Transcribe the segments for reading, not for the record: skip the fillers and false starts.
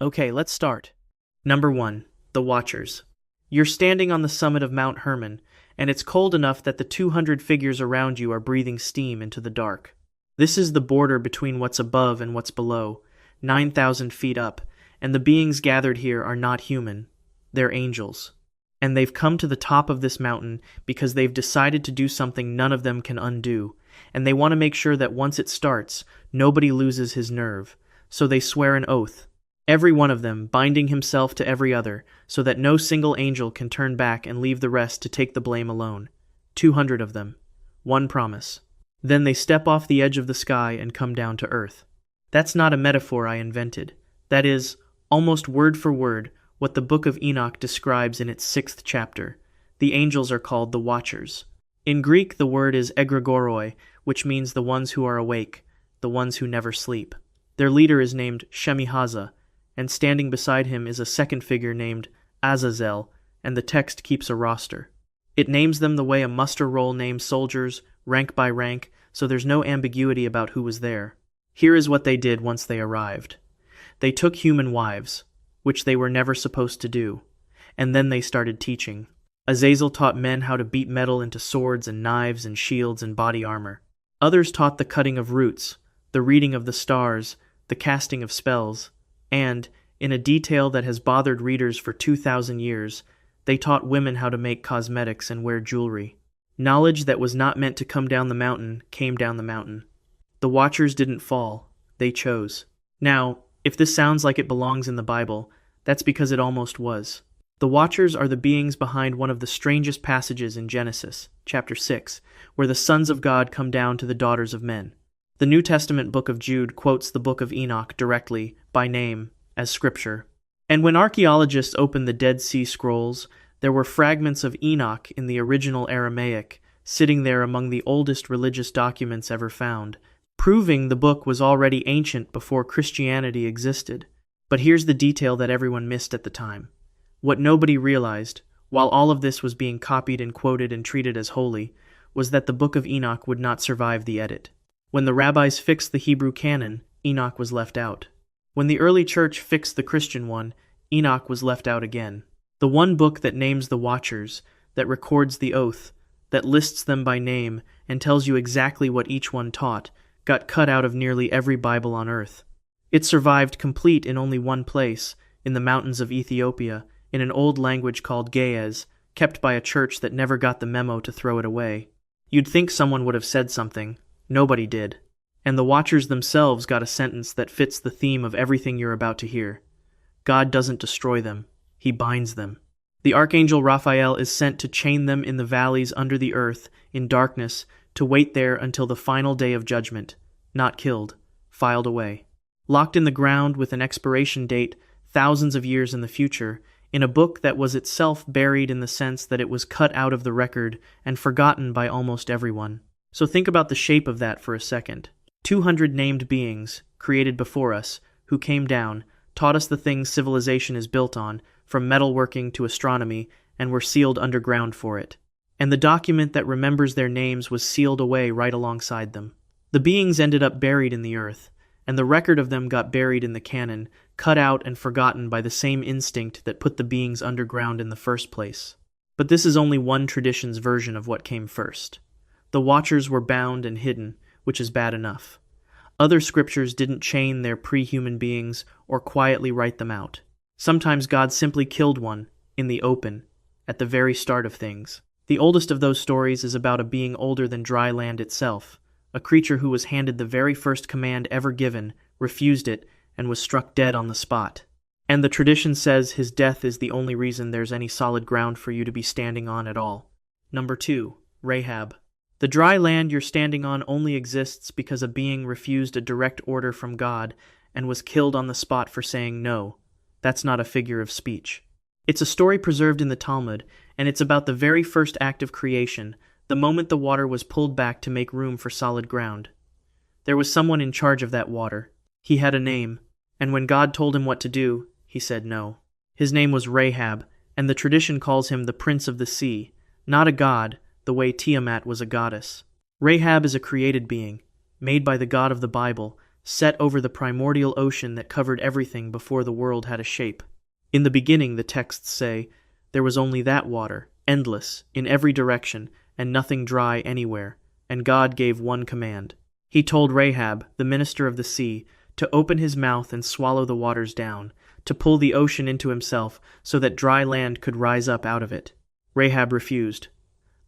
Okay, let's start. Number 1. The Watchers. You're standing on the summit of Mount Hermon, and it's cold enough that the 200 figures around you are breathing steam into the dark. This is the border between what's above and what's below, 9,000 feet up, and the beings gathered here are not human. They're angels. And they've come to the top of this mountain because they've decided to do something none of them can undo, and they want to make sure that once it starts, nobody loses his nerve. So they swear an oath, every one of them binding himself to every other, so that no single angel can turn back and leave the rest to take the blame alone. 200 of them. One promise. Then they step off the edge of the sky and come down to earth. That's not a metaphor I invented. That is, almost word for word, what the Book of Enoch describes in its 6th chapter. The angels are called the Watchers. In Greek, the word is egregoroi, which means the ones who are awake, the ones who never sleep. Their leader is named Shemihaza, and standing beside him is a second figure named Azazel, and the text keeps a roster. It names them the way a muster roll names soldiers, rank by rank, so there's no ambiguity about who was there. Here is what they did once they arrived. They took human wives, which they were never supposed to do, and then they started teaching. Azazel taught men how to beat metal into swords and knives and shields and body armor. Others taught the cutting of roots, the reading of the stars, the casting of spells, and, in a detail that has bothered readers for 2,000 years, they taught women how to make cosmetics and wear jewelry. Knowledge that was not meant to come down the mountain came down the mountain. The Watchers didn't fall, they chose. Now, if this sounds like it belongs in the Bible, that's because it almost was. The Watchers are the beings behind one of the strangest passages in Genesis, chapter 6, where the sons of God come down to the daughters of men. The New Testament book of Jude quotes the Book of Enoch directly, by name, as scripture. And when archaeologists opened the Dead Sea Scrolls, there were fragments of Enoch in the original Aramaic, sitting there among the oldest religious documents ever found, proving the book was already ancient before Christianity existed. But here's the detail that everyone missed at the time. What nobody realized, while all of this was being copied and quoted and treated as holy, was that the Book of Enoch would not survive the edit. When the rabbis fixed the Hebrew canon, Enoch was left out. When the early church fixed the Christian one, Enoch was left out again. The one book that names the Watchers, that records the oath, that lists them by name and tells you exactly what each one taught, got cut out of nearly every Bible on earth. It survived complete in only one place, in the mountains of Ethiopia, in an old language called Ge'ez, kept by a church that never got the memo to throw it away. You'd think someone would have said something. Nobody did. And the Watchers themselves got a sentence that fits the theme of everything you're about to hear. God doesn't destroy them. He binds them. The archangel Raphael is sent to chain them in the valleys under the earth, in darkness, to wait there until the final day of judgment. Not killed. Filed away. Locked in the ground with an expiration date thousands of years in the future, in a book that was itself buried in the sense that it was cut out of the record and forgotten by almost everyone. So think about the shape of that for a second. 200 named beings, created before us, who came down, taught us the things civilization is built on, from metalworking to astronomy, and were sealed underground for it. And the document that remembers their names was sealed away right alongside them. The beings ended up buried in the earth, and the record of them got buried in the canon, cut out and forgotten by the same instinct that put the beings underground in the first place. But this is only one tradition's version of what came first. The Watchers were bound and hidden, which is bad enough. Other scriptures didn't chain their pre-human beings or quietly write them out. Sometimes God simply killed one, in the open, at the very start of things. The oldest of those stories is about a being older than dry land itself, a creature who was handed the very first command ever given, refused it, and was struck dead on the spot. And the tradition says his death is the only reason there's any solid ground for you to be standing on at all. Number 2. Rahab. The dry land you're standing on only exists because a being refused a direct order from God and was killed on the spot for saying no. That's not a figure of speech. It's a story preserved in the Talmud, and it's about the very first act of creation, the moment the water was pulled back to make room for solid ground. There was someone in charge of that water. He had a name, and when God told him what to do, he said no. His name was Rahab, and the tradition calls him the Prince of the Sea, not a god, the way Tiamat was a goddess. Rahab is a created being, made by the God of the Bible, set over the primordial ocean that covered everything before the world had a shape. In the beginning, the texts say, there was only that water, endless, in every direction, and nothing dry anywhere, and God gave one command. He told Rahab, the minister of the sea, to open his mouth and swallow the waters down, to pull the ocean into himself so that dry land could rise up out of it. Rahab refused.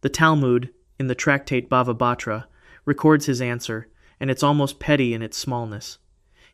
The Talmud, in the tractate Bava Batra, records his answer, and it's almost petty in its smallness.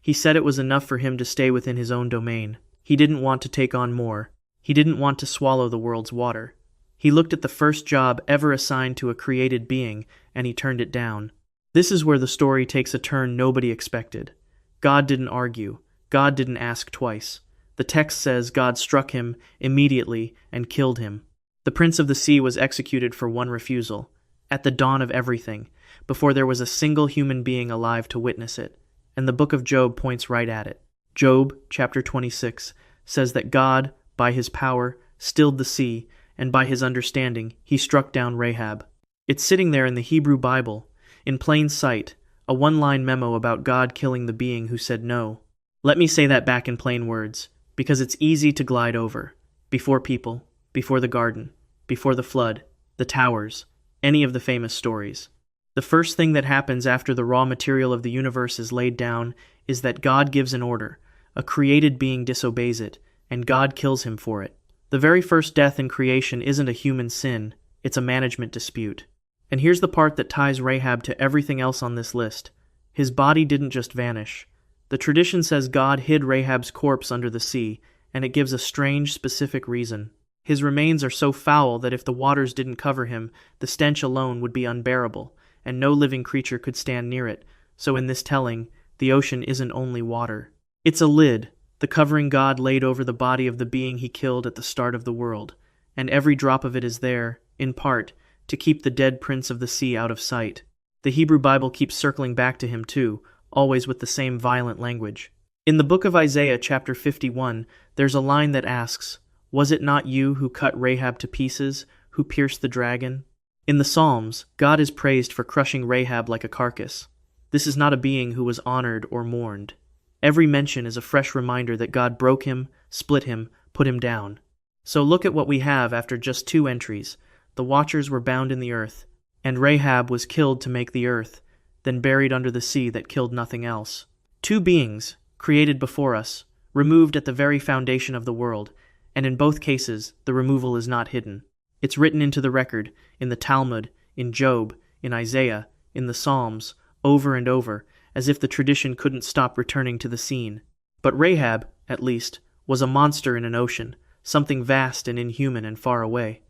He said it was enough for him to stay within his own domain. He didn't want to take on more. He didn't want to swallow the world's water. He looked at the first job ever assigned to a created being, and he turned it down. This is where the story takes a turn nobody expected. God didn't argue. God didn't ask twice. The text says God struck him immediately and killed him. The prince of the sea was executed for one refusal, at the dawn of everything, before there was a single human being alive to witness it, and the book of Job points right at it. Job, chapter 26, says that God, by his power, stilled the sea, and by his understanding, he struck down Rahab. It's sitting there in the Hebrew Bible, in plain sight, a one-line memo about God killing the being who said no. Let me say that back in plain words, because it's easy to glide over. Before people, before the garden, before the flood, the towers, any of the famous stories. The first thing that happens after the raw material of the universe is laid down is that God gives an order, a created being disobeys it, and God kills him for it. The very first death in creation isn't a human sin, it's a management dispute. And here's the part that ties Rahab to everything else on this list. His body didn't just vanish. The tradition says God hid Rahab's corpse under the sea, and it gives a strange, specific reason. His remains are so foul that if the waters didn't cover him, the stench alone would be unbearable, and no living creature could stand near it. So in this telling, the ocean isn't only water. It's a lid, the covering God laid over the body of the being he killed at the start of the world, and every drop of it is there, in part, to keep the dead prince of the sea out of sight. The Hebrew Bible keeps circling back to him too, always with the same violent language. In the book of Isaiah, chapter 51, there's a line that asks, "Was it not you who cut Rahab to pieces, who pierced the dragon?" In the Psalms, God is praised for crushing Rahab like a carcass. This is not a being who was honored or mourned. Every mention is a fresh reminder that God broke him, split him, put him down. So look at what we have after just 2 entries. The watchers were bound in the earth, and Rahab was killed to make the earth, then buried under the sea that killed nothing else. 2 beings, created before us, removed at the very foundation of the world, and in both cases the removal is not hidden. It's written into the record, in the Talmud, in Job, in Isaiah, in the Psalms, over and over, as if the tradition couldn't stop returning to the scene. But Rahab, at least, was a monster in an ocean, something vast and inhuman and far away.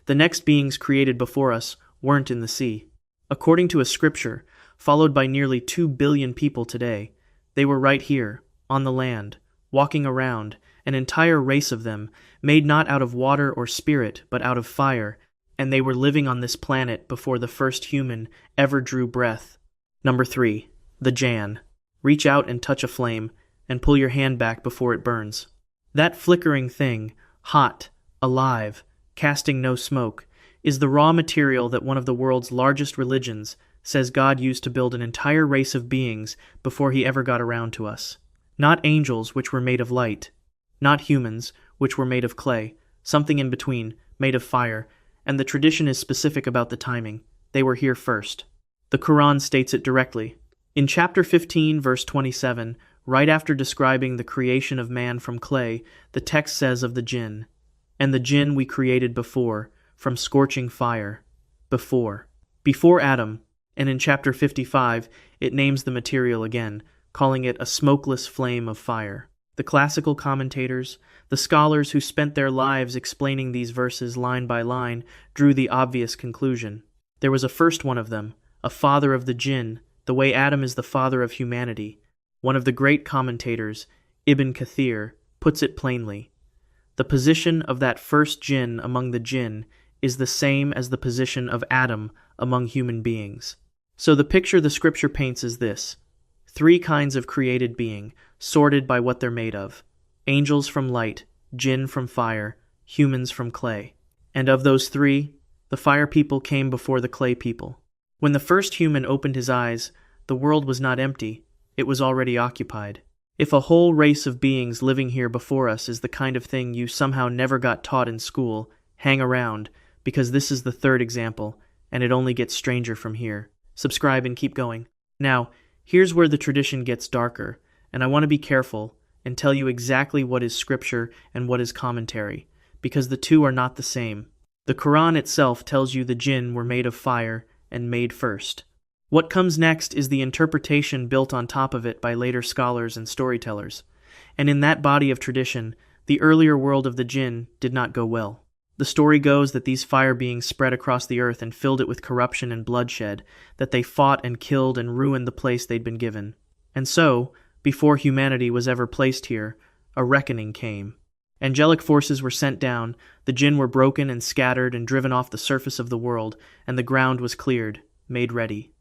The next beings created before us weren't in the sea. According to a scripture, followed by nearly 2 billion people today, they were right here, on the land, walking around, an entire race of them, made not out of water or spirit, but out of fire, and they were living on this planet before the first human ever drew breath. Number 3. The Jan. Reach out and touch a flame, and pull your hand back before it burns. That flickering thing, hot, alive, casting no smoke, is the raw material that one of the world's largest religions says God used to build an entire race of beings before he ever got around to us. Not angels, which were made of light. Not humans, which were made of clay. Something in between, made of fire, and the tradition is specific about the timing. They were here first. The Quran states it directly. In chapter 15, verse 27, right after describing the creation of man from clay, the text says of the jinn, "And the jinn we created before, from scorching fire." Before Adam, and in chapter 55, it names the material again, calling it a smokeless flame of fire. The classical commentators, the scholars who spent their lives explaining these verses line by line, drew the obvious conclusion. There was a first one of them, a father of the jinn, the way Adam is the father of humanity. One of the great commentators, Ibn Kathir, puts it plainly. The position of that first jinn among the jinn is the same as the position of Adam among human beings. So the picture the scripture paints is this: 3 kinds of created being, sorted by what they're made of. Angels from light, jinn from fire, humans from clay. And of those 3, the fire people came before the clay people. When the first human opened his eyes, the world was not empty. it was already occupied. If a whole race of beings living here before us is the kind of thing you somehow never got taught in school, hang around, because this is the third example, and it only gets stranger from here. Subscribe and keep going. Now, here's where the tradition gets darker, and I want to be careful and tell you exactly what is scripture and what is commentary, because the two are not the same. The Quran itself tells you the jinn were made of fire and made first. What comes next is the interpretation built on top of it by later scholars and storytellers, and in that body of tradition, the earlier world of the jinn did not go well. The story goes that these fire beings spread across the earth and filled it with corruption and bloodshed, that they fought and killed and ruined the place they'd been given. And so, before humanity was ever placed here, a reckoning came. Angelic forces were sent down, the jinn were broken and scattered and driven off the surface of the world, and the ground was cleared, made ready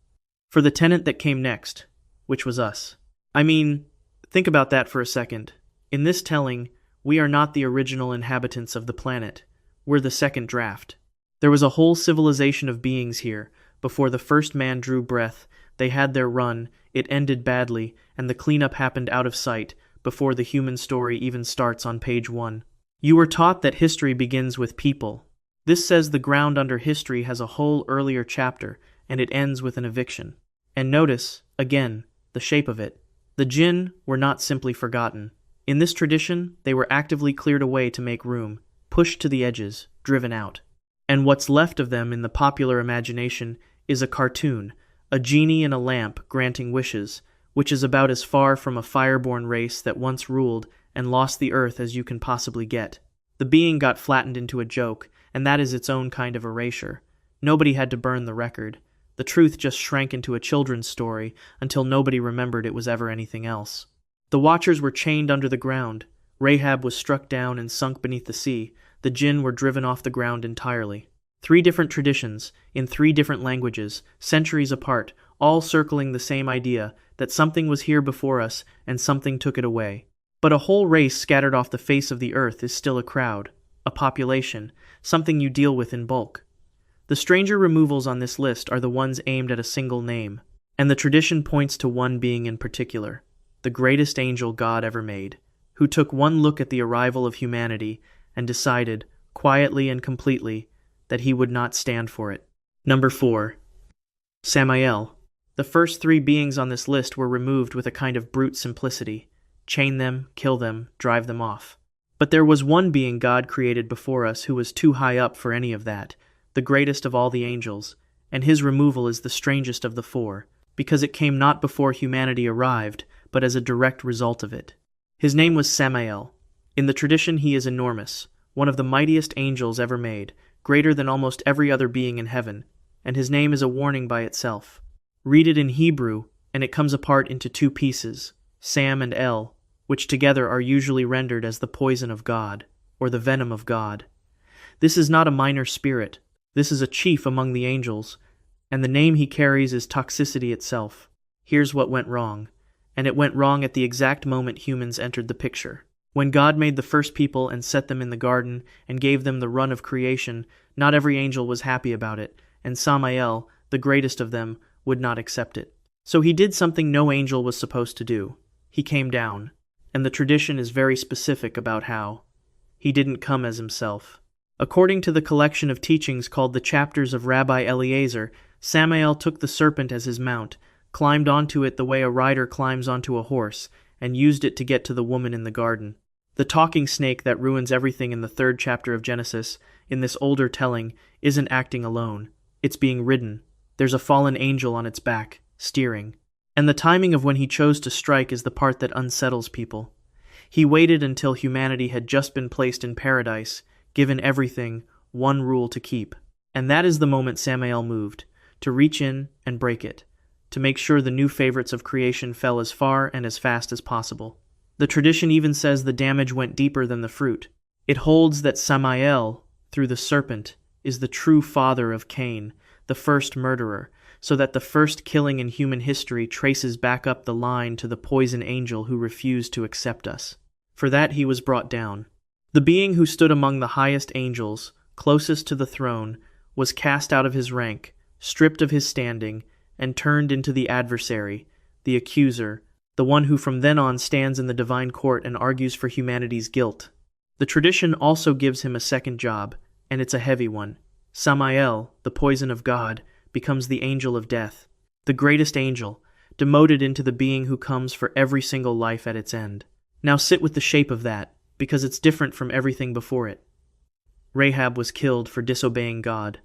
for the tenant that came next, which was us. I mean, think about that for a second. In this telling, we are not the original inhabitants of the planet. We're the second draft. There was a whole civilization of beings here. Before the first man drew breath, they had their run, it ended badly, and the cleanup happened out of sight, before the human story even starts on page 1. You were taught that history begins with people. This says the ground under history has a whole earlier chapter, and it ends with an eviction. And notice, again, the shape of it. The jinn were not simply forgotten. In this tradition, they were actively cleared away to make room, pushed to the edges, driven out. And what's left of them in the popular imagination is a cartoon, a genie in a lamp granting wishes, which is about as far from a fireborn race that once ruled and lost the earth as you can possibly get. The being got flattened into a joke, and that is its own kind of erasure. Nobody had to burn the record. The truth just shrank into a children's story until nobody remembered it was ever anything else. The watchers were chained under the ground. Rahab was struck down and sunk beneath the sea. The jinn were driven off the ground entirely. 3 different traditions, in 3 different languages, centuries apart, all circling the same idea that something was here before us and something took it away. But a whole race scattered off the face of the earth is still a crowd, a population, something you deal with in bulk. The stranger removals on this list are the ones aimed at a single name, and the tradition points to one being in particular, the greatest angel God ever made, who took one look at the arrival of humanity and decided, quietly and completely, that he would not stand for it. Number 4. Samael. The first 3 beings on this list were removed with a kind of brute simplicity. Chain them, kill them, drive them off. But there was one being God created before us who was too high up for any of that, the greatest of all the angels, and his removal is the strangest of the 4, because it came not before humanity arrived, but as a direct result of it. His name was Samael. In the tradition he is enormous, one of the mightiest angels ever made, greater than almost every other being in heaven, and his name is a warning by itself. Read it in Hebrew, and it comes apart into 2 pieces, Sam and El, which together are usually rendered as the poison of God, or the venom of God. This is not a minor spirit. This is a chief among the angels, and the name he carries is toxicity itself. Here's what went wrong, and it went wrong at the exact moment humans entered the picture. When God made the first people and set them in the garden and gave them the run of creation, not every angel was happy about it, and Samael, the greatest of them, would not accept it. So he did something no angel was supposed to do. He came down, and the tradition is very specific about how. He didn't come as himself. According to the collection of teachings called the Chapters of Rabbi Eliezer, Samael took the serpent as his mount, climbed onto it the way a rider climbs onto a horse, and used it to get to the woman in the garden. The talking snake that ruins everything in the 3rd chapter of Genesis, in this older telling, isn't acting alone. It's being ridden. There's a fallen angel on its back, steering. And the timing of when he chose to strike is the part that unsettles people. He waited until humanity had just been placed in paradise, given everything, one rule to keep. And that is the moment Samael moved, to reach in and break it, to make sure the new favorites of creation fell as far and as fast as possible. The tradition even says the damage went deeper than the fruit. It holds that Samael, through the serpent, is the true father of Cain, the first murderer, so that the first killing in human history traces back up the line to the poison angel who refused to accept us. For that he was brought down. The being who stood among the highest angels, closest to the throne, was cast out of his rank, stripped of his standing, and turned into the adversary, the accuser, the one who from then on stands in the divine court and argues for humanity's guilt. The tradition also gives him a second job, and it's a heavy one. Samael, the poison of God, becomes the angel of death, the greatest angel, demoted into the being who comes for every single life at its end. Now sit with the shape of that, because it's different from everything before it. Rahab was killed for disobeying God.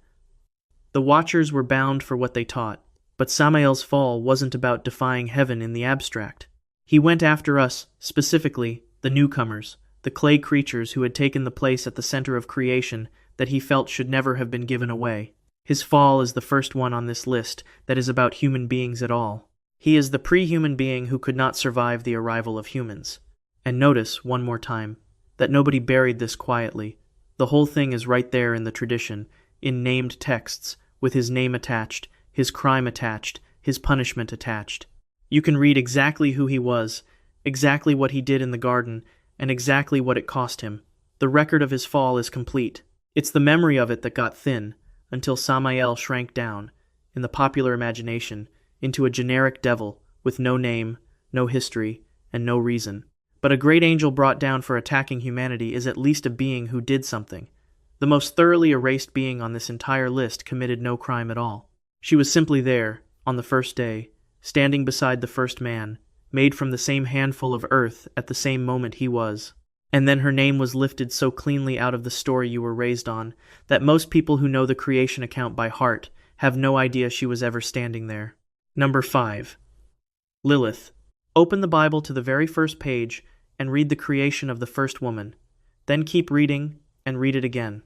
The Watchers were bound for what they taught, but Samael's fall wasn't about defying heaven in the abstract. He went after us, specifically, the newcomers, the clay creatures who had taken the place at the center of creation that he felt should never have been given away. His fall is the first one on this list that is about human beings at all. He is the pre-human being who could not survive the arrival of humans. And notice, one more time, that nobody buried this quietly. The whole thing is right there in the tradition, in named texts, with his name attached, his crime attached, his punishment attached. You can read exactly who he was, exactly what he did in the garden, and exactly what it cost him. The record of his fall is complete. It's the memory of it that got thin, until Samael shrank down, in the popular imagination, into a generic devil with no name, no history, and no reason. But a great angel brought down for attacking humanity is at least a being who did something. The most thoroughly erased being on this entire list committed no crime at all. She was simply there, on the first day, standing beside the first man, made from the same handful of earth at the same moment he was. And then her name was lifted so cleanly out of the story you were raised on, that most people who know the creation account by heart have no idea she was ever standing there. Number 5. Lilith. Open the Bible to the very first page and read the creation of the first woman. Then keep reading and read it again.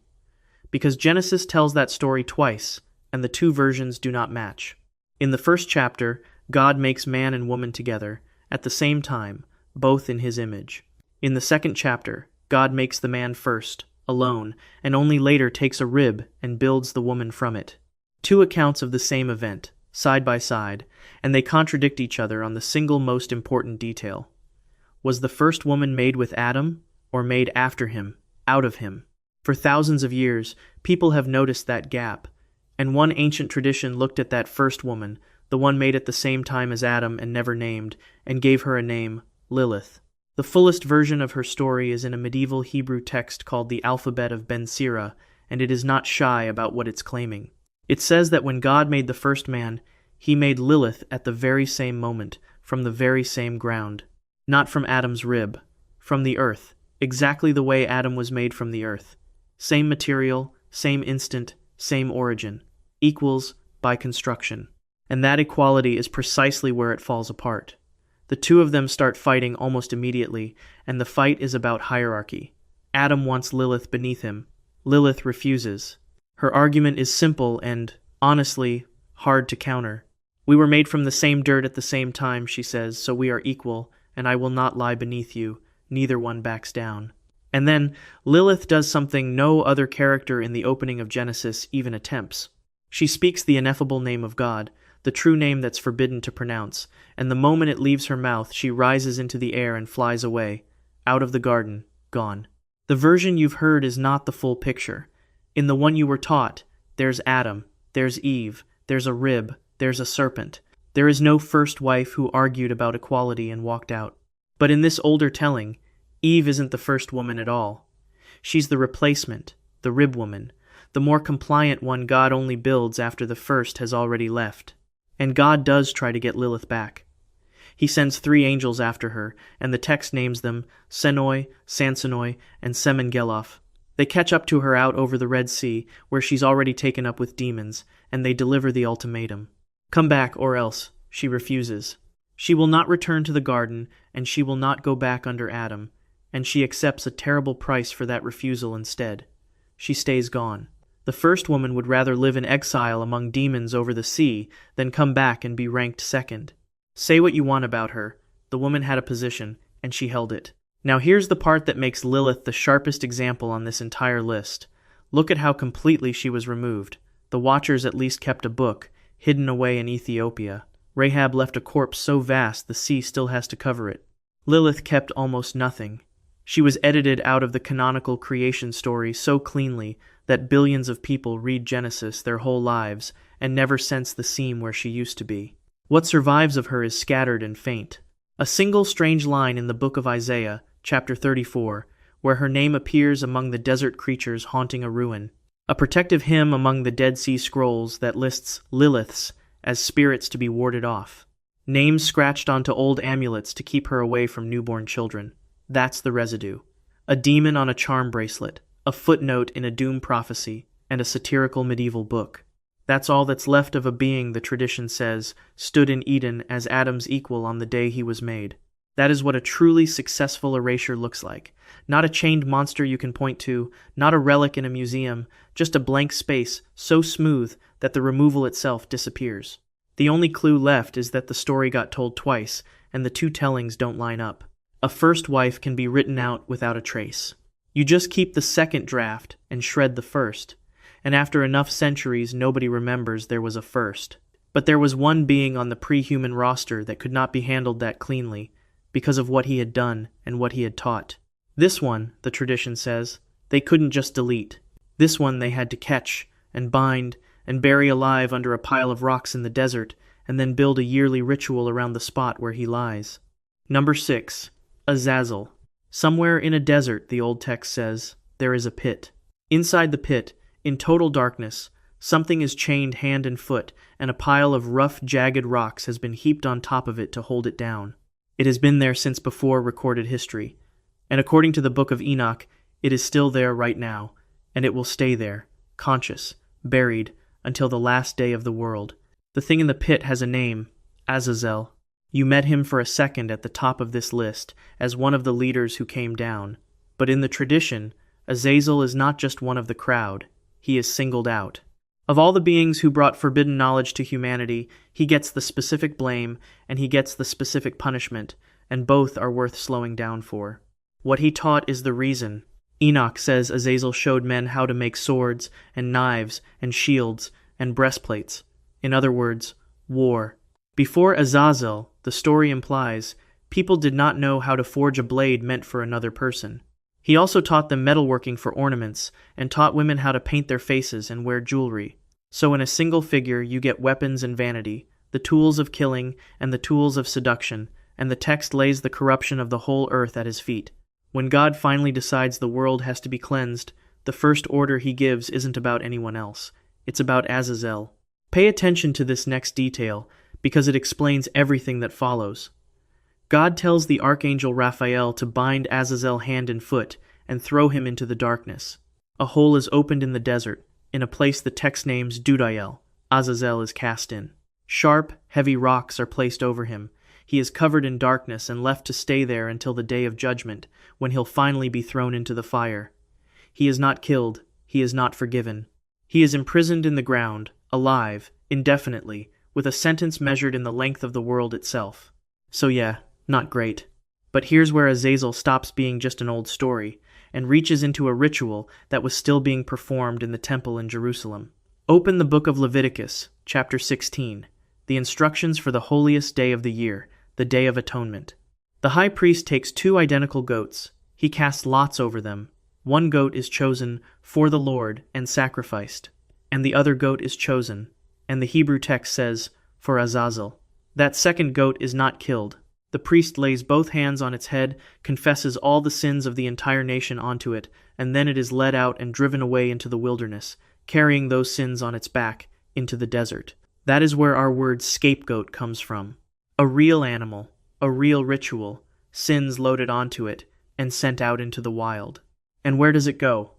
Because Genesis tells that story twice, and the two versions do not match. In the first chapter, God makes man and woman together, at the same time, both in his image. In the second chapter, God makes the man first, alone, and only later takes a rib and builds the woman from it. Two accounts of the same event, side by side, and they contradict each other on the single most important detail. Was the first woman made with Adam, or made after him, out of him? For thousands of years, people have noticed that gap, and one ancient tradition looked at that first woman, the one made at the same time as Adam and never named, and gave her a name, Lilith. The fullest version of her story is in a medieval Hebrew text called the Alphabet of Ben Sira, and it is not shy about what it's claiming. It says that when God made the first man, he made Lilith at the very same moment, from the very same ground. Not from Adam's rib, from the earth, exactly the way Adam was made from the earth. Same material, same instant, same origin. Equals by construction. And that equality is precisely where it falls apart. The two of them start fighting almost immediately, and the fight is about hierarchy. Adam wants Lilith beneath him. Lilith refuses. Her argument is simple and, honestly, hard to counter. We were made from the same dirt at the same time, she says, so we are equal, and I will not lie beneath you. Neither one backs down. And then, Lilith does something no other character in the opening of Genesis even attempts. She speaks the ineffable name of God, the true name that's forbidden to pronounce, and the moment it leaves her mouth, she rises into the air and flies away, out of the garden, gone. The version you've heard is not the full picture. In the one you were taught, there's Adam, there's Eve, there's a rib, there's a serpent. There is no first wife who argued about equality and walked out. But in this older telling, Eve isn't the first woman at all. She's the replacement, the rib woman, the more compliant one God only builds after the first has already left. And God does try to get Lilith back. He sends 3 angels after her, and the text names them Senoi, Sansonoi, and Semengeloth. They catch up to her out over the Red Sea, where she's already taken up with demons, and they deliver the ultimatum. Come back, or else. She refuses. She will not return to the garden, and she will not go back under Adam, and she accepts a terrible price for that refusal instead. She stays gone. The first woman would rather live in exile among demons over the sea than come back and be ranked second. Say what you want about her. The woman had a position, and she held it. Now here's the part that makes Lilith the sharpest example on this entire list. Look at how completely she was removed. The Watchers at least kept a book, hidden away in Ethiopia. Rahab left a corpse so vast the sea still has to cover it. Lilith kept almost nothing. She was edited out of the canonical creation story so cleanly that billions of people read Genesis their whole lives and never sense the seam where she used to be. What survives of her is scattered and faint. A single strange line in the book of Isaiah, chapter 34, where her name appears among the desert creatures haunting a ruin. A protective hymn among the Dead Sea Scrolls that lists Liliths as spirits to be warded off. Names scratched onto old amulets to keep her away from newborn children. That's the residue. A demon on a charm bracelet, a footnote in a doom prophecy, and a satirical medieval book. That's all that's left of a being, the tradition says, stood in Eden as Adam's equal on the day he was made. That is what a truly successful erasure looks like. Not a chained monster you can point to, not a relic in a museum, just a blank space so smooth that the removal itself disappears. The only clue left is that the story got told twice, and the two tellings don't line up. A first wife can be written out without a trace. You just keep the second draft and shred the first. And after enough centuries, nobody remembers there was a first. But there was one being on the pre-human roster that could not be handled that cleanly, because of what he had done and what he had taught. This one, the tradition says, they couldn't just delete. This one they had to catch and bind and bury alive under a pile of rocks in the desert, and then build a yearly ritual around the spot where he lies. Number 6. Azazel. Somewhere in a desert, the old text says, there is a pit. Inside the pit, in total darkness, something is chained hand and foot, and a pile of rough, jagged rocks has been heaped on top of it to hold it down. It has been there since before recorded history, and according to the Book of Enoch, it is still there right now, and it will stay there, conscious, buried, until the last day of the world. The thing in the pit has a name, Azazel. You met him for a second at the top of this list, as one of the leaders who came down. But in the tradition, Azazel is not just one of the crowd. He is singled out. Of all the beings who brought forbidden knowledge to humanity, he gets the specific blame, and he gets the specific punishment, and both are worth slowing down for. What he taught is the reason. Enoch says Azazel showed men how to make swords, and knives, and shields, and breastplates. In other words, war. Before Azazel, the story implies, people did not know how to forge a blade meant for another person. He also taught them metalworking for ornaments, and taught women how to paint their faces and wear jewelry. So in a single figure you get weapons and vanity, the tools of killing and the tools of seduction, and the text lays the corruption of the whole earth at his feet. When God finally decides the world has to be cleansed, the first order he gives isn't about anyone else. It's about Azazel. Pay attention to this next detail, because it explains everything that follows. God tells the archangel Raphael to bind Azazel hand and foot and throw him into the darkness. A hole is opened in the desert, in a place the text names Dudael. Azazel is cast in. Sharp, heavy rocks are placed over him. He is covered in darkness and left to stay there until the day of judgment, when he'll finally be thrown into the fire. He is not killed. He is not forgiven. He is imprisoned in the ground, alive, indefinitely, with a sentence measured in the length of the world itself. So yeah, not great. But here's where Azazel stops being just an old story, and reaches into a ritual that was still being performed in the temple in Jerusalem. Open the book of Leviticus, chapter 16, the instructions for the holiest day of the year, the Day of Atonement. The high priest takes 2 identical goats. He casts lots over them. One goat is chosen for the Lord and sacrificed, and the other goat is chosen, and the Hebrew text says, for Azazel. That second goat is not killed. The priest lays both hands on its head, confesses all the sins of the entire nation onto it, and then it is led out and driven away into the wilderness, carrying those sins on its back into the desert. That is where our word scapegoat comes from. A real animal, a real ritual, sins loaded onto it, and sent out into the wild. And where does it go?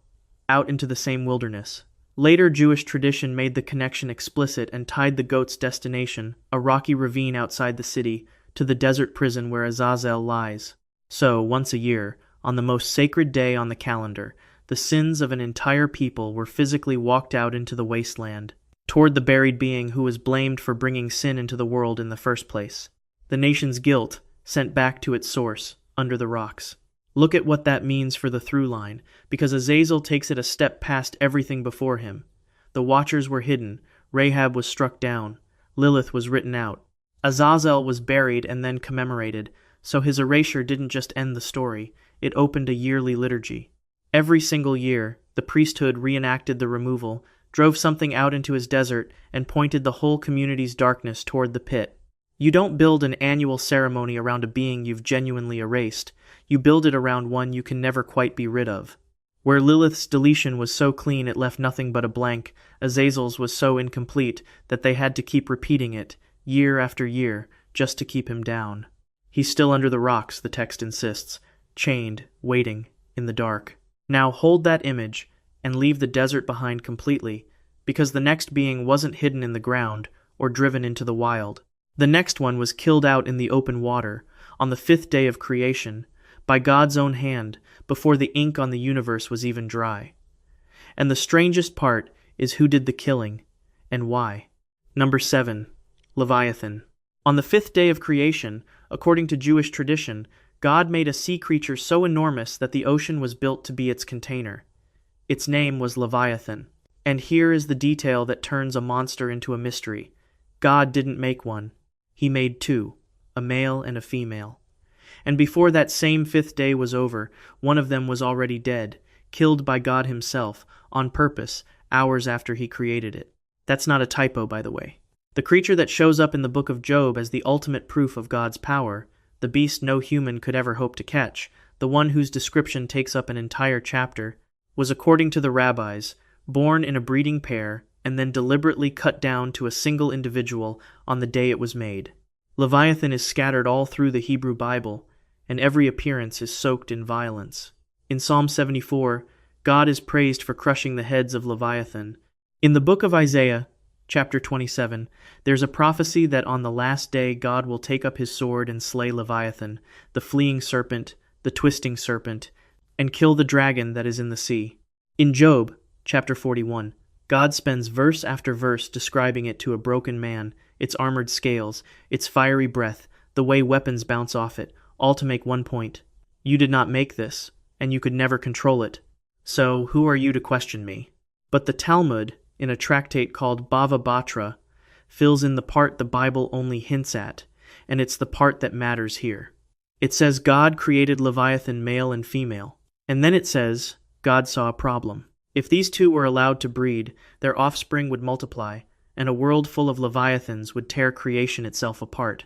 Out into the same wilderness. Later Jewish tradition made the connection explicit and tied the goat's destination, a rocky ravine outside the city, to the desert prison where Azazel lies. So, once a year, on the most sacred day on the calendar, the sins of an entire people were physically walked out into the wasteland, toward the buried being who was blamed for bringing sin into the world in the first place. The nation's guilt sent back to its source, under the rocks. Look at what that means for the through line, because Azazel takes it a step past everything before him. The Watchers were hidden, Rahab was struck down, Lilith was written out. Azazel was buried and then commemorated, so his erasure didn't just end the story, it opened a yearly liturgy. Every single year, the priesthood reenacted the removal, drove something out into his desert, and pointed the whole community's darkness toward the pit. You don't build an annual ceremony around a being you've genuinely erased. You build it around one you can never quite be rid of. Where Lilith's deletion was so clean it left nothing but a blank, Azazel's was so incomplete that they had to keep repeating it, year after year, just to keep him down. He's still under the rocks, the text insists, chained, waiting, in the dark. Now hold that image, and leave the desert behind completely, because the next being wasn't hidden in the ground, or driven into the wild. The next one was killed out in the open water, on the 5th day of creation, by God's own hand, before the ink on the universe was even dry. And the strangest part is who did the killing, and why. Number 7. Leviathan. On the 5th day of creation, according to Jewish tradition, God made a sea creature so enormous that the ocean was built to be its container. Its name was Leviathan. And here is the detail that turns a monster into a mystery. God didn't make one. He made two, a male and a female. And before that same 5th day was over, one of them was already dead, killed by God himself, on purpose, hours after he created it. That's not a typo, by the way. The creature that shows up in the book of Job as the ultimate proof of God's power, the beast no human could ever hope to catch, the one whose description takes up an entire chapter, was, according to the rabbis, born in a breeding pair and then deliberately cut down to a single individual on the day it was made. Leviathan is scattered all through the Hebrew Bible, and every appearance is soaked in violence. In Psalm 74, God is praised for crushing the heads of Leviathan. In the book of Isaiah, chapter 27, there's a prophecy that on the last day God will take up his sword and slay Leviathan, the fleeing serpent, the twisting serpent, and kill the dragon that is in the sea. In Job, chapter 41, God spends verse after verse describing it to a broken man, its armored scales, its fiery breath, the way weapons bounce off it, all to make one point. You did not make this, and you could never control it. So who are you to question me? But the Talmud, in a tractate called Bava Batra, fills in the part the Bible only hints at, and it's the part that matters here. It says God created Leviathan male and female, and then it says God saw a problem. If these two were allowed to breed, their offspring would multiply, and a world full of Leviathans would tear creation itself apart.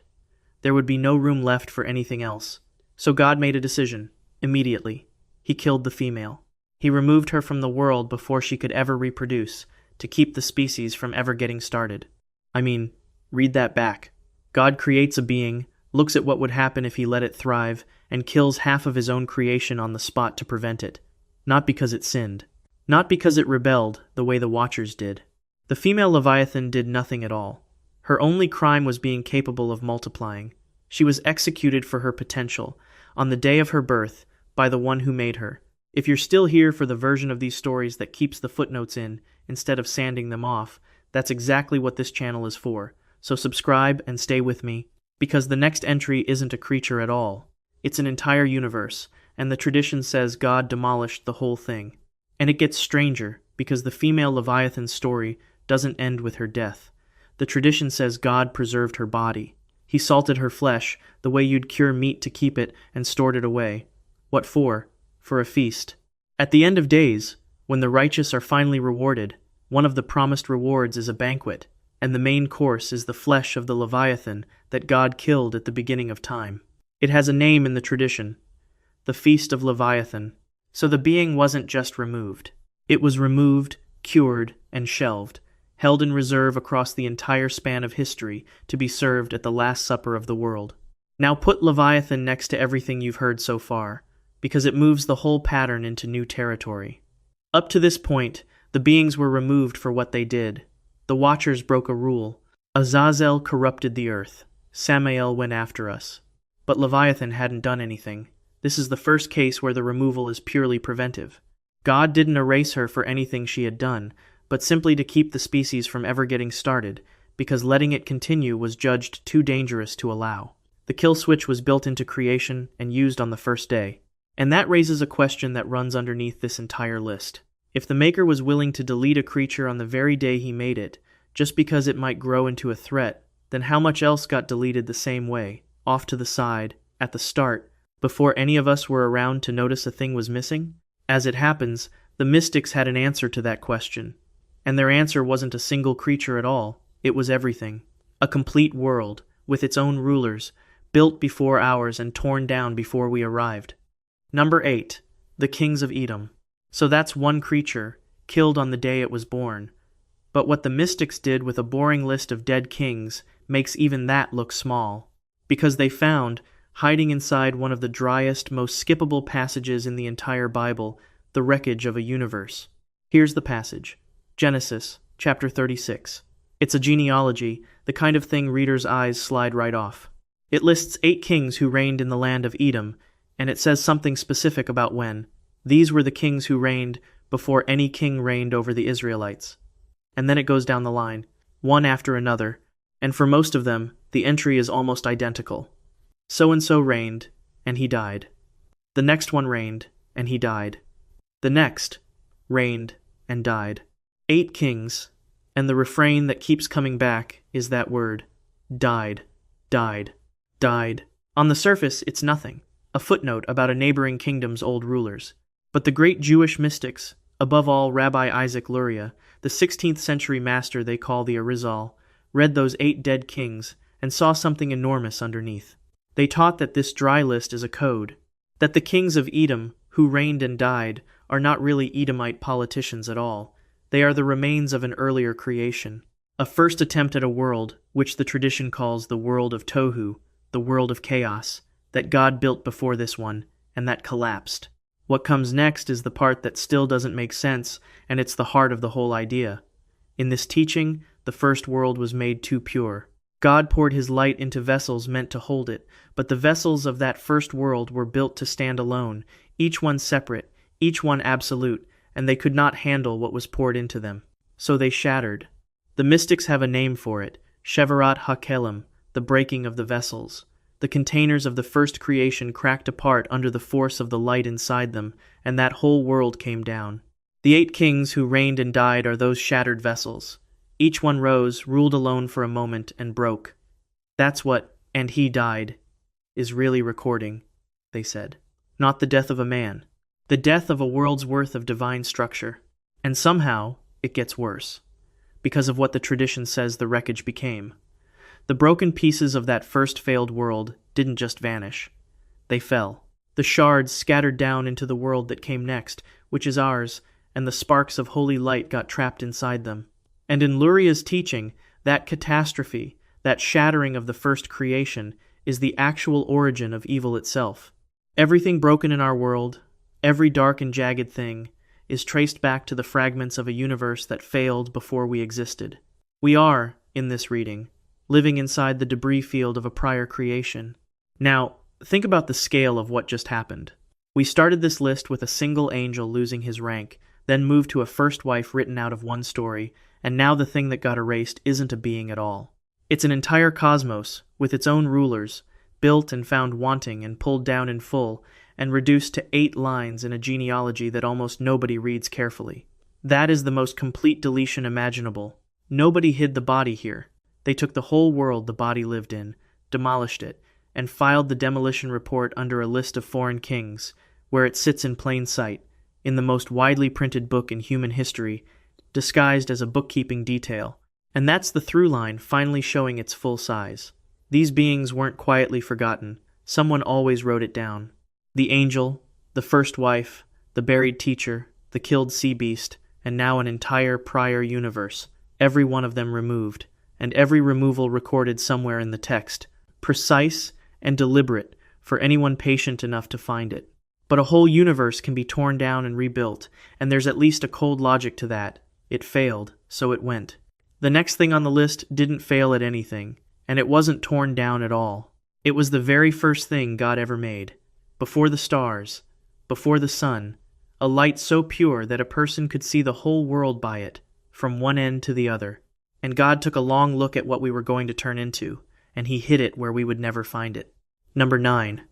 There would be no room left for anything else. So God made a decision, immediately. He killed the female. He removed her from the world before she could ever reproduce, to keep the species from ever getting started. I mean, read that back. God creates a being, looks at what would happen if he let it thrive, and kills half of his own creation on the spot to prevent it. Not because it sinned. Not because it rebelled, the way the Watchers did. The female Leviathan did nothing at all. Her only crime was being capable of multiplying. She was executed for her potential, on the day of her birth, by the one who made her. If you're still here for the version of these stories that keeps the footnotes in, instead of sanding them off, that's exactly what this channel is for. So subscribe and stay with me, because the next entry isn't a creature at all. It's an entire universe, and the tradition says God demolished the whole thing. And it gets stranger, because the female Leviathan story doesn't end with her death. The tradition says God preserved her body. He salted her flesh, the way you'd cure meat to keep it, and stored it away. What for? For a feast. At the end of days, when the righteous are finally rewarded, one of the promised rewards is a banquet, and the main course is the flesh of the Leviathan that God killed at the beginning of time. It has a name in the tradition, the Feast of Leviathan. So the being wasn't just removed. It was removed, cured, and shelved, held in reserve across the entire span of history to be served at the Last Supper of the world. Now put Leviathan next to everything you've heard so far, because it moves the whole pattern into new territory. Up to this point, the beings were removed for what they did. The Watchers broke a rule. Azazel corrupted the earth. Samael went after us. But Leviathan hadn't done anything. This is the first case where the removal is purely preventive. God didn't erase her for anything she had done, but simply to keep the species from ever getting started, because letting it continue was judged too dangerous to allow. The kill switch was built into creation and used on the first day. And that raises a question that runs underneath this entire list. If the Maker was willing to delete a creature on the very day he made it, just because it might grow into a threat, then how much else got deleted the same way, off to the side, at the start, before any of us were around to notice a thing was missing? As it happens, the mystics had an answer to that question. And their answer wasn't a single creature at all, it was everything. A complete world, with its own rulers, built before ours and torn down before we arrived. Number 8. The kings of Edom. So that's one creature, killed on the day it was born. But what the mystics did with a boring list of dead kings makes even that look small. Because they found, hiding inside one of the driest, most skippable passages in the entire Bible, the wreckage of a universe. Here's the passage. Genesis, chapter 36. It's a genealogy, the kind of thing readers' eyes slide right off. It lists 8 kings who reigned in the land of Edom, and it says something specific about when. These were the kings who reigned before any king reigned over the Israelites. And then it goes down the line, one after another, and for most of them, the entry is almost identical. So-and-so reigned, and he died. The next one reigned, and he died. The next reigned and died. 8 kings, and the refrain that keeps coming back is that word, died, died, died. On the surface, it's nothing, a footnote about a neighboring kingdom's old rulers. But the great Jewish mystics, above all Rabbi Isaac Luria, the 16th century master they call the Arizal, read those 8 dead kings and saw something enormous underneath. They taught that this dry list is a code, that the kings of Edom, who reigned and died, are not really Edomite politicians at all. They are the remains of an earlier creation, a first attempt at a world, which the tradition calls the world of Tohu, the world of chaos, that God built before this one, and that collapsed. What comes next is the part that still doesn't make sense, and it's the heart of the whole idea. In this teaching, the first world was made too pure. God poured his light into vessels meant to hold it, but the vessels of that first world were built to stand alone, each one separate, each one absolute, and they could not handle what was poured into them. So they shattered. The mystics have a name for it, Shevarat HaKelim, the breaking of the vessels. The containers of the first creation cracked apart under the force of the light inside them, and that whole world came down. The 8 kings who reigned and died are those shattered vessels. Each one rose, ruled alone for a moment, and broke. That's what, and he died, is really recording, they said. Not the death of a man. The death of a world's worth of divine structure. And somehow, it gets worse. Because of what the tradition says the wreckage became. The broken pieces of that first failed world didn't just vanish. They fell. The shards scattered down into the world that came next, which is ours, and the sparks of holy light got trapped inside them. And in Luria's teaching, that catastrophe, that shattering of the first creation, is the actual origin of evil itself. Everything broken in our world, every dark and jagged thing, is traced back to the fragments of a universe that failed before we existed. We are, in this reading, living inside the debris field of a prior creation. Now, think about the scale of what just happened. We started this list with a single angel losing his rank, then moved to a first wife written out of one story, and now the thing that got erased isn't a being at all. It's an entire cosmos, with its own rulers, built and found wanting and pulled down in full, and reduced to 8 lines in a genealogy that almost nobody reads carefully. That is the most complete deletion imaginable. Nobody hid the body here. They took the whole world the body lived in, demolished it, and filed the demolition report under a list of foreign kings, where it sits in plain sight, in the most widely printed book in human history, disguised as a bookkeeping detail. And that's the through line finally showing its full size. These beings weren't quietly forgotten. Someone always wrote it down. The angel, the first wife, the buried teacher, the killed sea beast, and now an entire prior universe, every one of them removed, and every removal recorded somewhere in the text, precise and deliberate for anyone patient enough to find it. But a whole universe can be torn down and rebuilt, and there's at least a cold logic to that. It failed, so it went. The next thing on the list didn't fail at anything, and it wasn't torn down at all. It was the very first thing God ever made. Before the stars, before the sun, a light so pure that a person could see the whole world by it, from one end to the other. And God took a long look at what we were going to turn into, and he hid it where we would never find it. Number 9.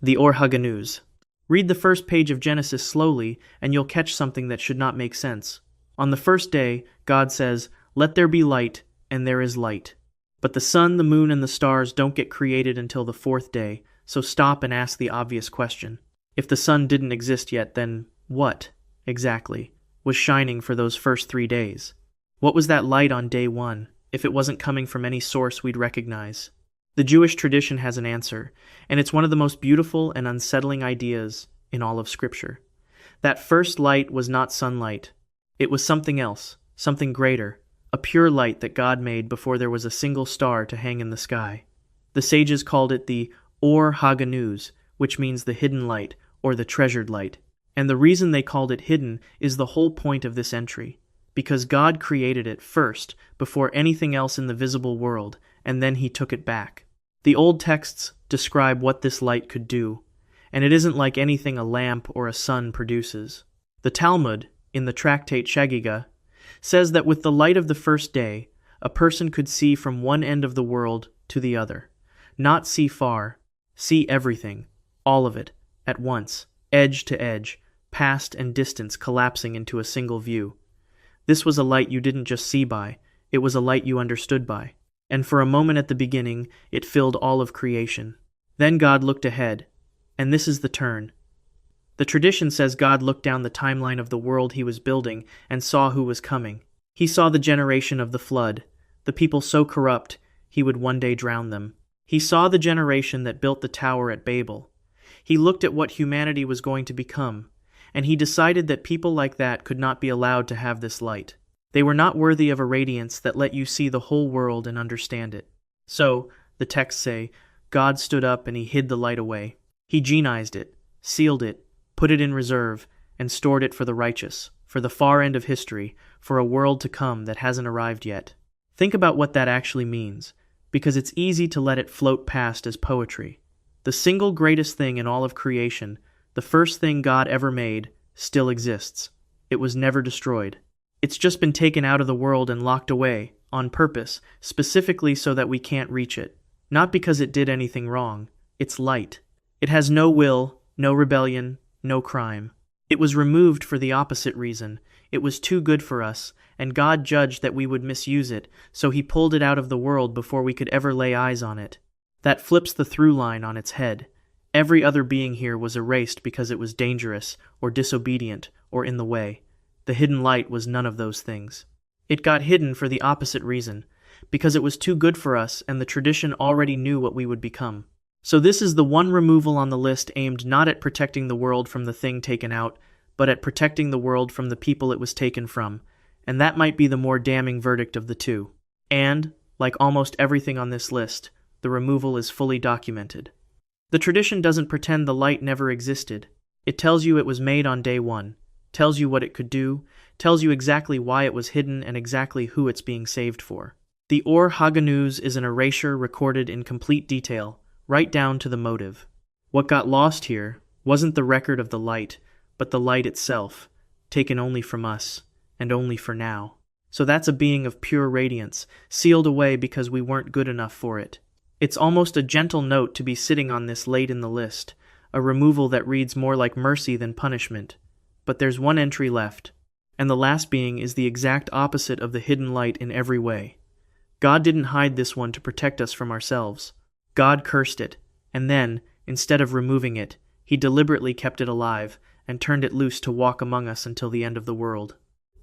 The Or HaGanuz. Read the first page of Genesis slowly, and you'll catch something that should not make sense. On the first day, God says, "Let there be light," and there is light. But the sun, the moon, and the stars don't get created until the 4th day, so stop and ask the obvious question. If the sun didn't exist yet, then what, exactly, was shining for those first 3 days? What was that light on day 1, if it wasn't coming from any source we'd recognize? The Jewish tradition has an answer, and it's one of the most beautiful and unsettling ideas in all of Scripture. That first light was not sunlight. It was something else, something greater, a pure light that God made before there was a single star to hang in the sky. The sages called it the Or Haganuz, which means the hidden light, or the treasured light. And the reason they called it hidden is the whole point of this entry, because God created it first, before anything else in the visible world, and then he took it back. The old texts describe what this light could do, and it isn't like anything a lamp or a sun produces. The Talmud, in the tractate Shagiga, says that with the light of the first day, a person could see from one end of the world to the other. Not see far, see everything, all of it, at once, edge to edge, past and distance collapsing into a single view. This was a light you didn't just see by, it was a light you understood by. And for a moment at the beginning, it filled all of creation. Then God looked ahead, and this is the turn. The tradition says God looked down the timeline of the world he was building and saw who was coming. He saw the generation of the flood, the people so corrupt he would one day drown them. He saw the generation that built the tower at Babel. He looked at what humanity was going to become, and he decided that people like that could not be allowed to have this light. They were not worthy of a radiance that let you see the whole world and understand it. So, the texts say, God stood up and he hid the light away. He genized it, sealed it, put it in reserve, and stored it for the righteous, for the far end of history, for a world to come that hasn't arrived yet. Think about what that actually means, because it's easy to let it float past as poetry. The single greatest thing in all of creation, the first thing God ever made, still exists. It was never destroyed. It's just been taken out of the world and locked away, on purpose, specifically so that we can't reach it. Not because it did anything wrong. It's light. It has no will, no rebellion, no crime. It was removed for the opposite reason. It was too good for us, and God judged that we would misuse it, so he pulled it out of the world before we could ever lay eyes on it. That flips the through line on its head. Every other being here was erased because it was dangerous, or disobedient, or in the way. The hidden light was none of those things. It got hidden for the opposite reason, because it was too good for us and the tradition already knew what we would become. So this is the one removal on the list aimed not at protecting the world from the thing taken out, but at protecting the world from the people it was taken from, and that might be the more damning verdict of the two. And, like almost everything on this list, the removal is fully documented. The tradition doesn't pretend the light never existed. It tells you it was made on day one, tells you what it could do, tells you exactly why it was hidden and exactly who it's being saved for. The Or Haganuz is an erasure recorded in complete detail, right down to the motive. What got lost here wasn't the record of the light, but the light itself, taken only from us, and only for now. So that's a being of pure radiance, sealed away because we weren't good enough for it. It's almost a gentle note to be sitting on this late in the list, a removal that reads more like mercy than punishment. But there's one entry left, and the last being is the exact opposite of the hidden light in every way. God didn't hide this one to protect us from ourselves. God cursed it, and then, instead of removing it, he deliberately kept it alive and turned it loose to walk among us until the end of the world.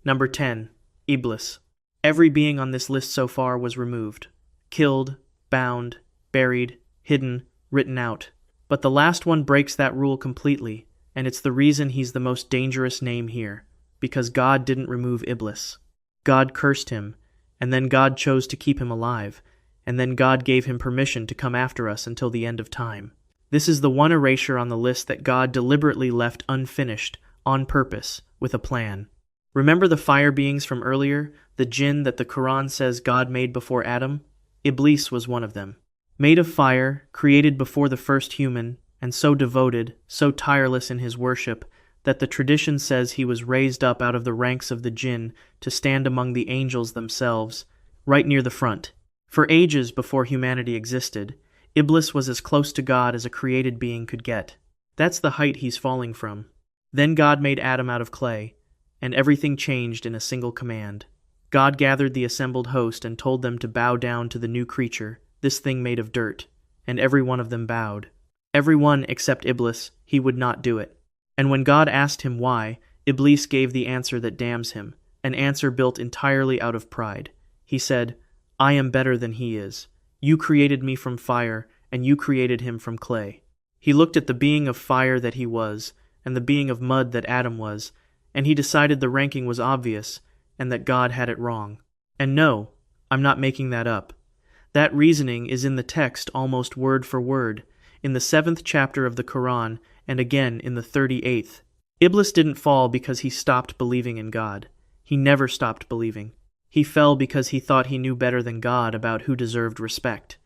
Number 10. Iblis. Every being on this list so far was removed. Killed, bound, buried, hidden, written out. But the last one breaks that rule completely, and it's the reason he's the most dangerous name here, because God didn't remove Iblis. God cursed him, and then God chose to keep him alive, and then God gave him permission to come after us until the end of time. This is the one erasure on the list that God deliberately left unfinished, on purpose, with a plan. Remember the fire beings from earlier, the jinn that the Quran says God made before Adam? Iblis was one of them. Made of fire, created before the first human, and so devoted, so tireless in his worship, that the tradition says he was raised up out of the ranks of the jinn to stand among the angels themselves, right near the front. For ages before humanity existed, Iblis was as close to God as a created being could get. That's the height he's falling from. Then God made Adam out of clay, and everything changed in a single command. God gathered the assembled host and told them to bow down to the new creature, this thing made of dirt, and every one of them bowed. Every one except Iblis, he would not do it. And when God asked him why, Iblis gave the answer that damns him, an answer built entirely out of pride. He said, "I am better than he is. You created me from fire, and you created him from clay. He looked at the being of fire that he was, and the being of mud that Adam was, and he decided the ranking was obvious, and that God had it wrong. And no, I'm not making that up. That reasoning is in the text almost word for word, in the 7th chapter of the Quran, and again in the 38th. Iblis didn't fall because he stopped believing in God. He never stopped believing. He fell because he thought he knew better than God about who deserved respect.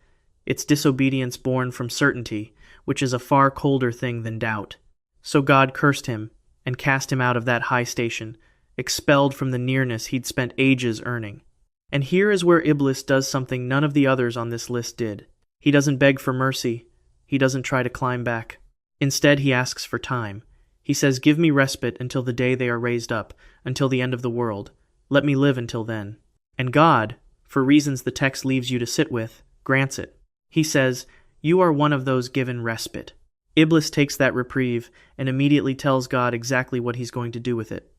It's disobedience born from certainty, which is a far colder thing than doubt. So God cursed him, and cast him out of that high station, expelled from the nearness he'd spent ages earning. And here is where Iblis does something none of the others on this list did. He doesn't beg for mercy. He doesn't try to climb back. Instead, he asks for time. He says, "Give me respite until the day they are raised up, until the end of the world. Let me live until then." And God, for reasons the text leaves you to sit with, grants it. He says, "You are one of those given respite." Iblis takes that reprieve and immediately tells God exactly what he's going to do with it.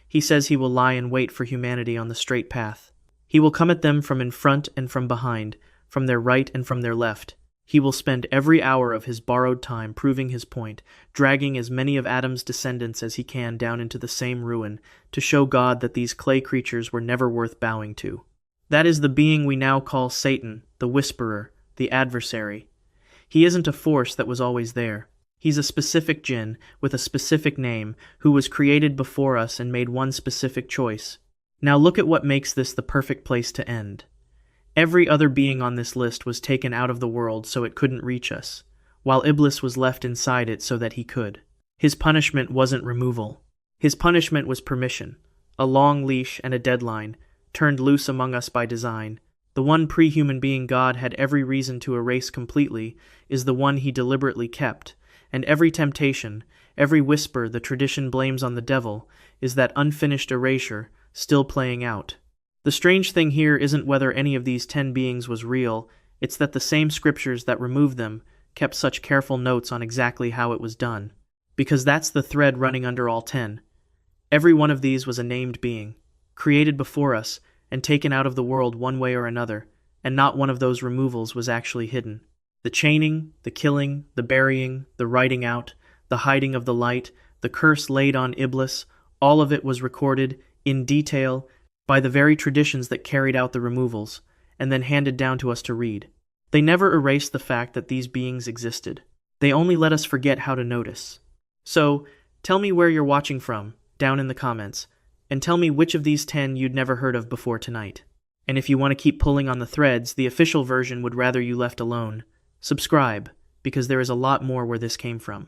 He says he will lie in wait for humanity on the straight path. He will come at them from in front and from behind, from their right and from their left. He will spend every hour of his borrowed time proving his point, dragging as many of Adam's descendants as he can down into the same ruin, to show God that these clay creatures were never worth bowing to. That is the being we now call Satan, the whisperer, the adversary. He isn't a force that was always there. He's a specific jinn with a specific name who was created before us and made one specific choice. Now look at what makes this the perfect place to end. Every other being on this list was taken out of the world so it couldn't reach us, while Iblis was left inside it so that he could. His punishment wasn't removal. His punishment was permission, a long leash and a deadline, turned loose among us by design. The one pre-human being God had every reason to erase completely is the one he deliberately kept, and every temptation, every whisper the tradition blames on the devil, is that unfinished erasure still playing out. The strange thing here isn't whether any of these 10 beings was real, it's that the same scriptures that removed them kept such careful notes on exactly how it was done. Because that's the thread running under all 10. Every one of these was a named being, created before us, and taken out of the world one way or another, and not one of those removals was actually hidden. The chaining, the killing, the burying, the writing out, the hiding of the light, the curse laid on Iblis, all of it was recorded, in detail, by the very traditions that carried out the removals, and then handed down to us to read. They never erased the fact that these beings existed. They only let us forget how to notice. So, tell me where you're watching from, down in the comments, and tell me which of these 10 you'd never heard of before tonight. And if you want to keep pulling on the threads, the official version would rather you left alone. Subscribe, because there is a lot more where this came from.